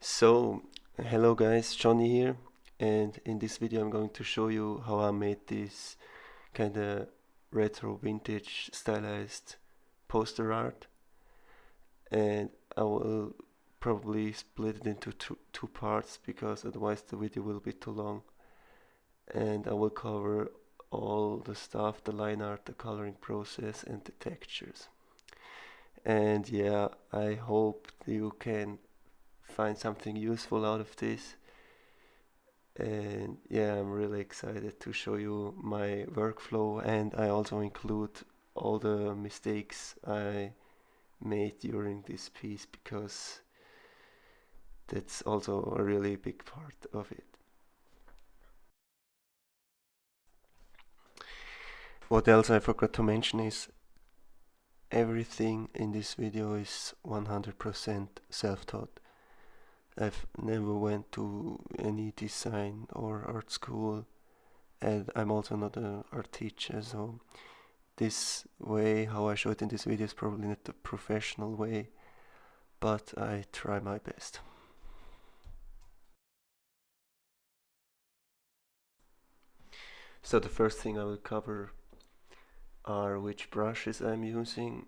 So, hello guys, Johnny here, and in this video I'm going to show you how I made this kinda retro vintage stylized poster art, and I will probably split it into two parts because otherwise the video will be too long, and I will cover all the stuff, the line art, the coloring process and the textures. And yeah, I hope you can find something useful out of this. And yeah, I'm really excited to show you my workflow, and I also include all the mistakes I made during this piece because that's also a really big part of it. What else I forgot to mention is everything in this video is 100% self-taught. I've never went to any design or art school, and I'm also not an art teacher, so this way, how I show it in this video, is probably not the professional way, but I try my best. So the first thing I will cover are which brushes I'm using.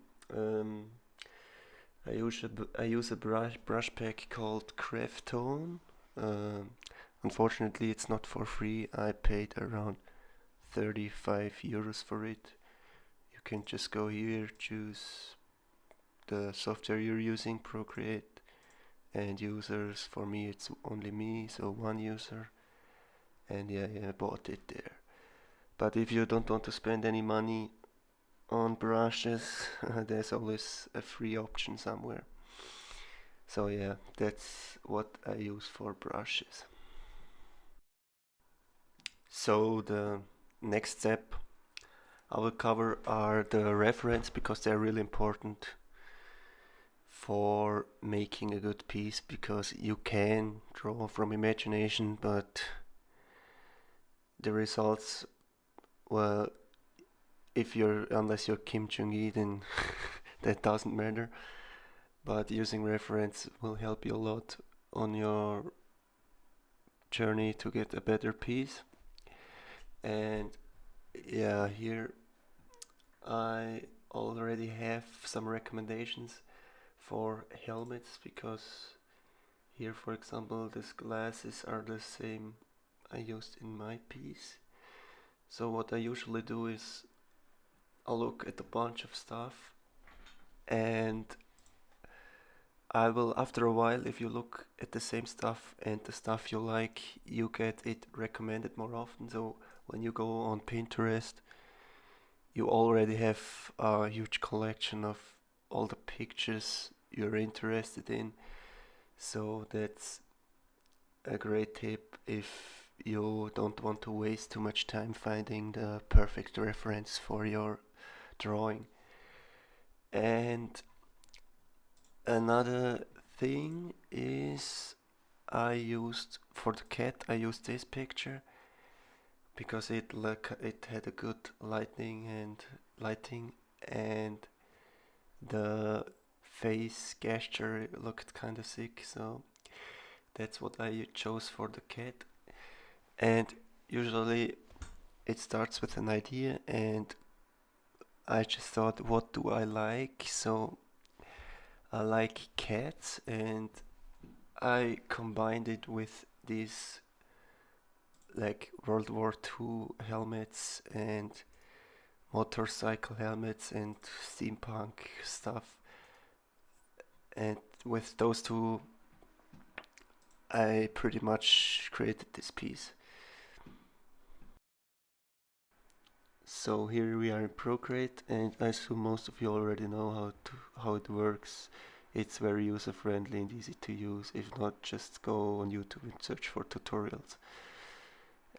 I use a brush pack called Craftone. Um, Unfortunately, it's not for free. I paid around 35 euros for it. You can just go here, choose the software you're using, Procreate, and users. For me, it's only me, so one user, and yeah, I bought it there. But if you don't want to spend any money on brushes, there's always a free option somewhere. So yeah, that's what I use for brushes. So the next step I will cover are the reference because they're really important for making a good piece, because you can draw from imagination, but the results, well, unless you're Kim Jong-il, then that doesn't matter. But using reference will help you a lot on your journey to get a better piece. And yeah, here I already have some recommendations for helmets, because here, for example, these glasses are the same I used in my piece. So what I usually do is I'll look at a bunch of stuff, and I will, after a while, if you look at the same stuff and the stuff you like, you get it recommended more often. So when you go on Pinterest, you already have a huge collection of all the pictures you're interested in. So that's a great tip if you don't want to waste too much time finding the perfect reference for your drawing. And another thing is, I used this picture because it had a good lighting, and the face gesture looked kind of sick, so that's what I chose for the cat. And usually it starts with an idea, and I just thought, what do I like? So I like cats, and I combined it with these like World War II helmets and motorcycle helmets and steampunk stuff. And with those two, I pretty much created this piece. So here we are in Procreate, and I assume most of you already know how it works. It's very user friendly and easy to use. If not, just go on YouTube and search for tutorials.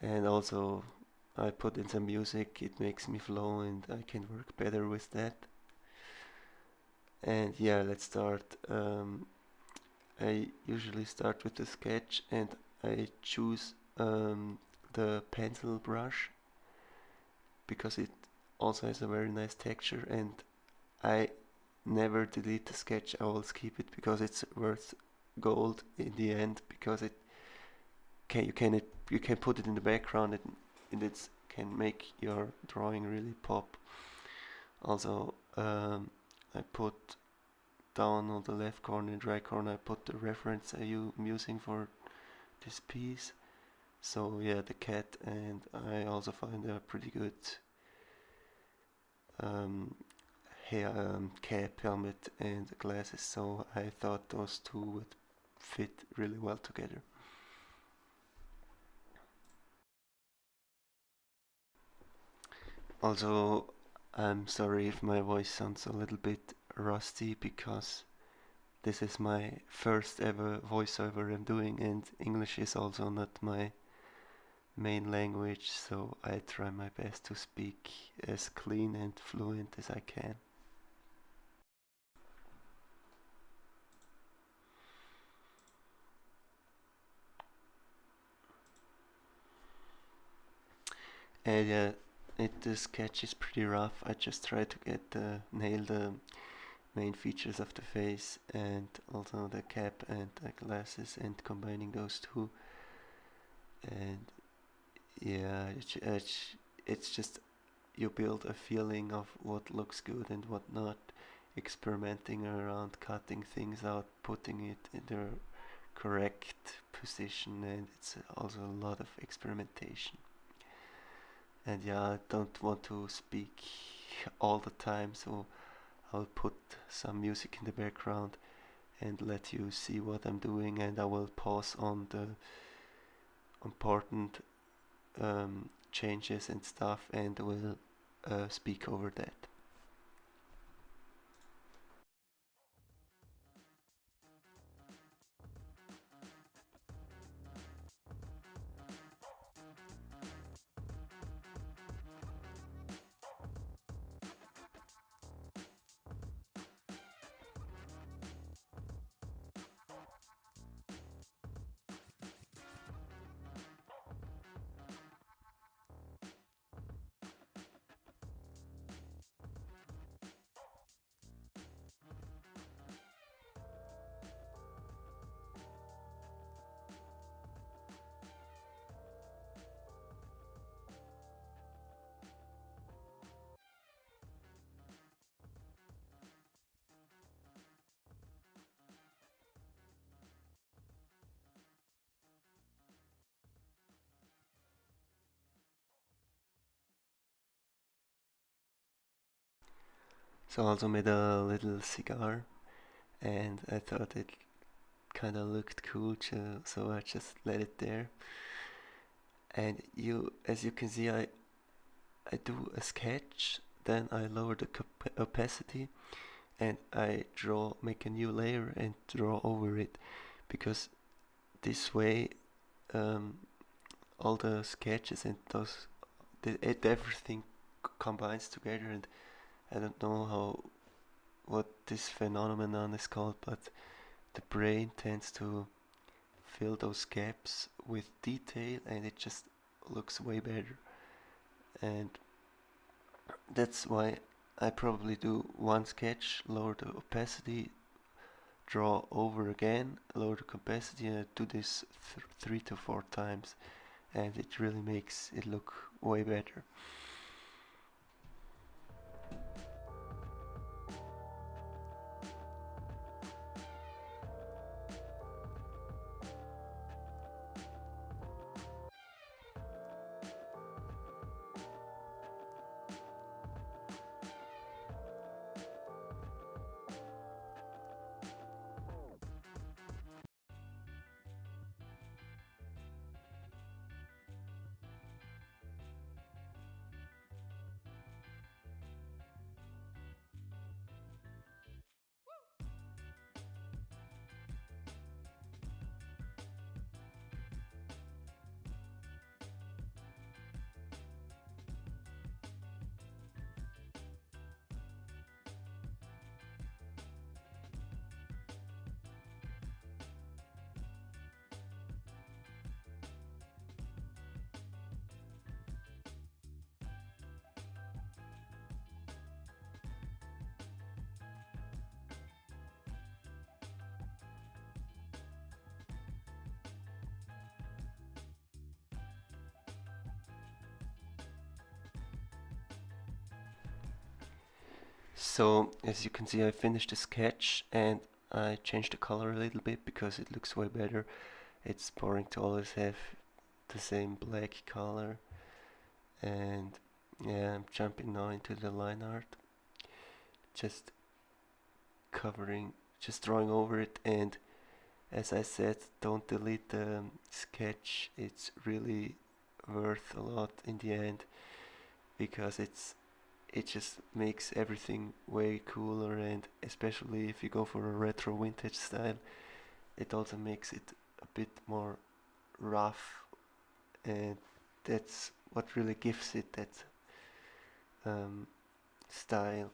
And also, I put in some music, it makes me flow and I can work better with that. And yeah, let's start. I usually start with the sketch, and I choose the pencil brush because it also has a very nice texture, and I never delete the sketch. I always keep it because it's worth gold in the end, because it can you can put it in the background, and it can make your drawing really pop. Also, I put down on the left corner and right corner, I put the reference I'm using for this piece. So yeah, the cat, and I also find a pretty good um, hair, cap, helmet, and glasses. So I thought those two would fit really well together. Also, I'm sorry if my voice sounds a little bit rusty, because this is my first ever voiceover I'm doing, and English is also not my main language, so I try my best to speak as clean and fluent as I can. And yeah, the sketch is pretty rough. I just try to nail the main features of the face, and also the cap and the glasses, and combining those two. And yeah, it's just you build a feeling of what looks good and what not, experimenting around, cutting things out, putting it in the correct position, and it's also a lot of experimentation. And yeah, I don't want to speak all the time, so I'll put some music in the background and let you see what I'm doing, and I will pause on the important changes and stuff, and will speak over that. So I also made a little cigar, and I thought it kind of looked cool, so I just let it there. And as you can see, I do a sketch, then I lower the opacity, and I make a new layer and draw over it, because this way um, all the sketches and everything combines together. And I don't know what this phenomenon is called, but the brain tends to fill those gaps with detail, and it just looks way better. And that's why I probably do one sketch, lower the opacity, draw over again, lower the opacity, and I do this 3 to 4 times, and it really makes it look way better. So as you can see, I finished the sketch and I changed the color a little bit because it looks way better. It's boring to always have the same black color. And yeah, I'm jumping now into the line art, just just drawing over it. And as I said, don't delete the sketch. It's really worth a lot in the end because it just makes everything way cooler, and especially if you go for a retro vintage style, it also makes it a bit more rough, and that's what really gives it that um, style.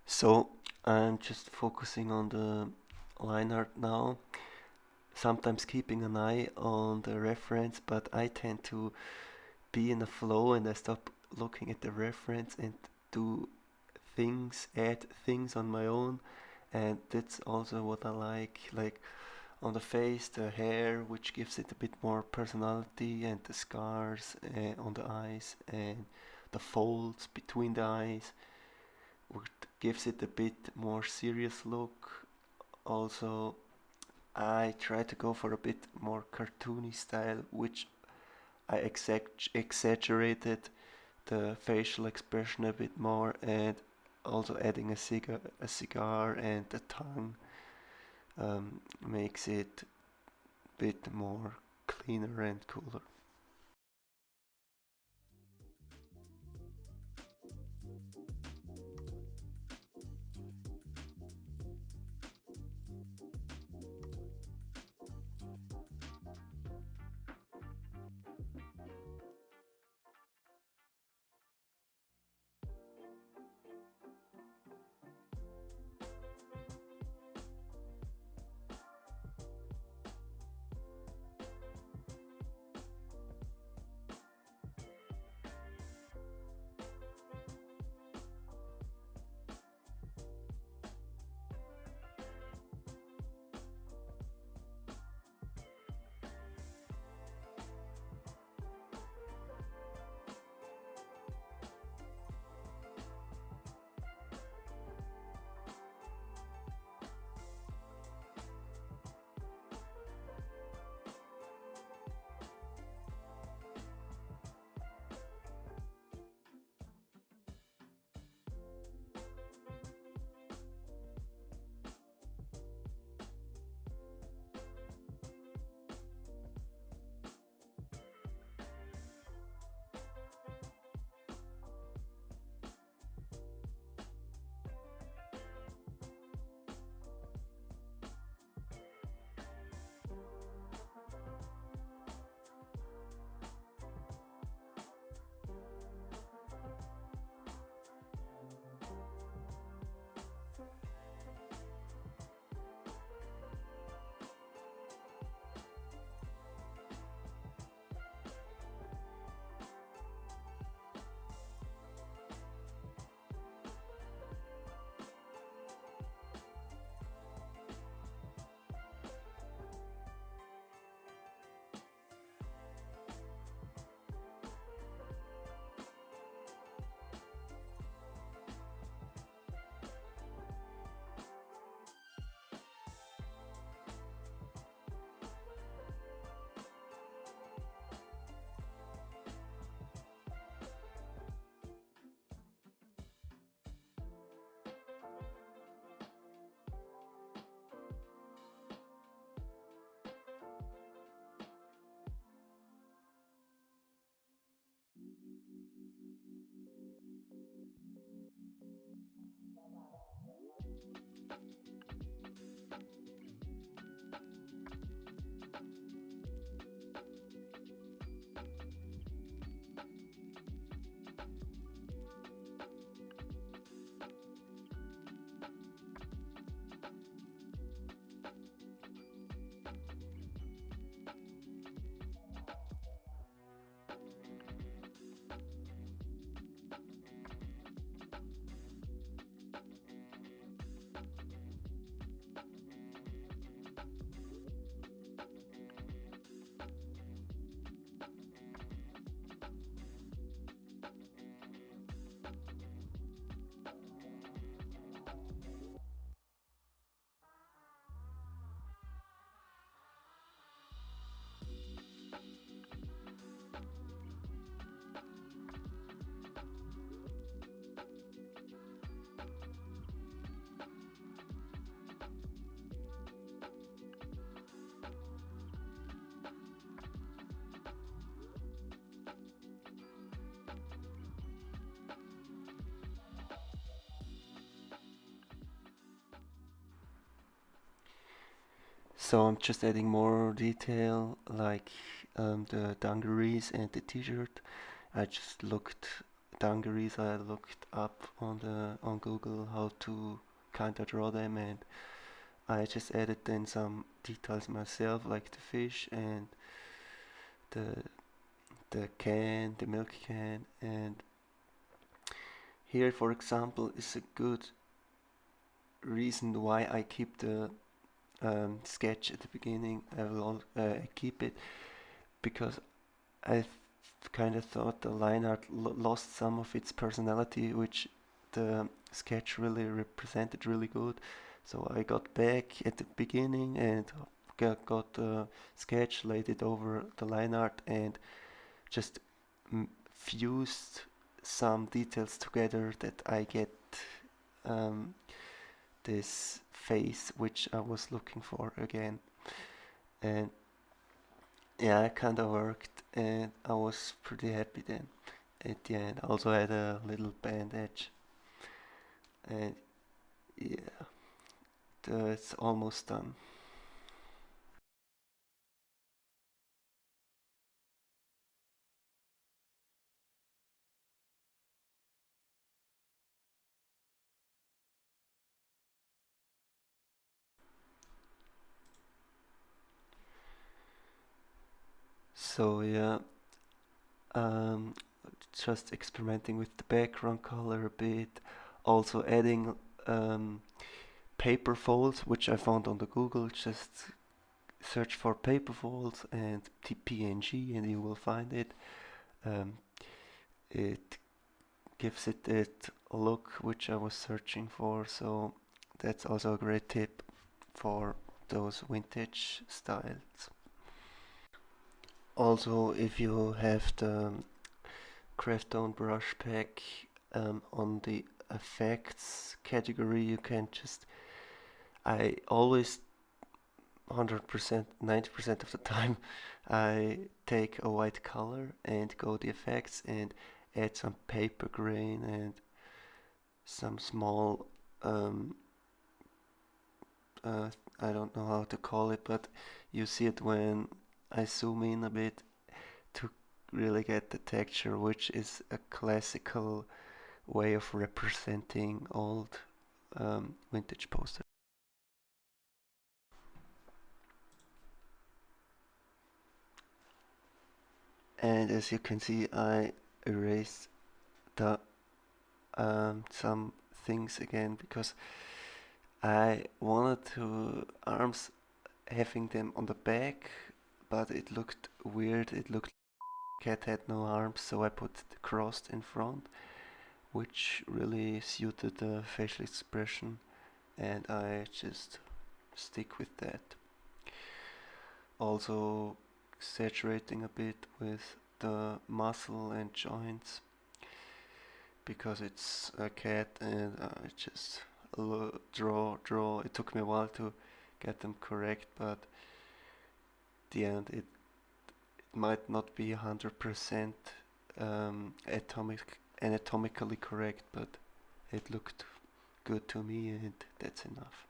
So I'm just focusing on the line art now, sometimes keeping an eye on the reference, but I tend to be in a flow and I stop looking at the reference and do things, add things on my own. And that's also what I like on the face, the hair, which gives it a bit more personality, and the scars on the eyes, and the folds between the eyes, which gives it a bit more serious look. Also, I try to go for a bit more cartoony style, which I exaggerated the facial expression a bit more, and also adding a cigar and the tongue makes it a bit more cleaner and cooler. So I'm just adding more detail, like the dungarees and the t-shirt. I just looked dungarees. I looked up on Google how to kinda draw them, and I just added in some details myself, like the fish and the the milk can, and here, for example, is a good reason why I keep the sketch at the beginning. I will keep it because I kind of thought the line art lost some of its personality, which the sketch really represented really good. So I got back at the beginning and got the sketch, laid it over the line art, and just fused some details together that I get um, this face which I was looking for again. And yeah, it kind of worked, and I was pretty happy then at the end. I also had a little bandage, and yeah, it's almost done. So yeah, um, just experimenting with the background color a bit, also adding um, paper folds, which I found on the Google. Just search for paper folds and PNG, and you will find it. Um, it gives it that look which I was searching for, so that's also a great tip for those vintage styles. Also, if you have the Craftone brush pack on the effects category, you can just, I always 100%, 90% of the time, I take a white color and go the effects and add some paper grain and some small, um, I don't know how to call it, but you see it when I zoom in a bit to really get the texture, which is a classical way of representing old vintage posters. And as you can see, I erased the some things again because I wanted to arms having them on the back, but it looked weird. It looked like cat had no arms, so I put the crossed in front, which really suited the facial expression, and I just stick with that. Also saturating a bit with the muscle and joints because it's a cat, and I just draw. It took me a while to get them correct, but the end it might not be 100% anatomically correct, but it looked good to me, and that's enough.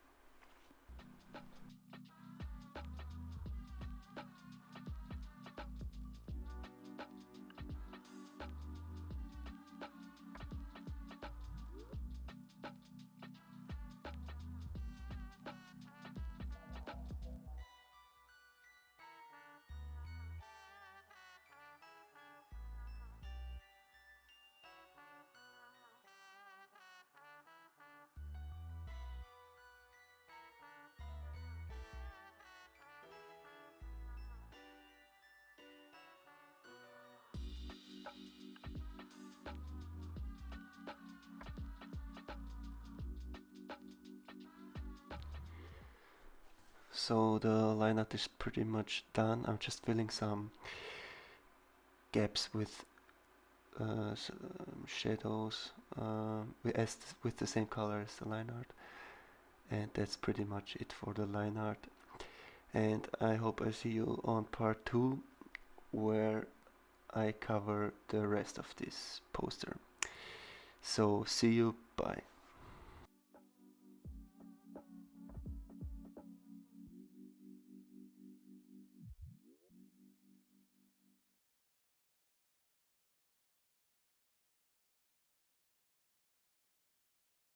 So the line art is pretty much done. I'm just filling some gaps with shadows with the same color as the line art, and that's pretty much it for the line art. And I hope I see you on part 2, where I cover the rest of this poster. So see you, bye.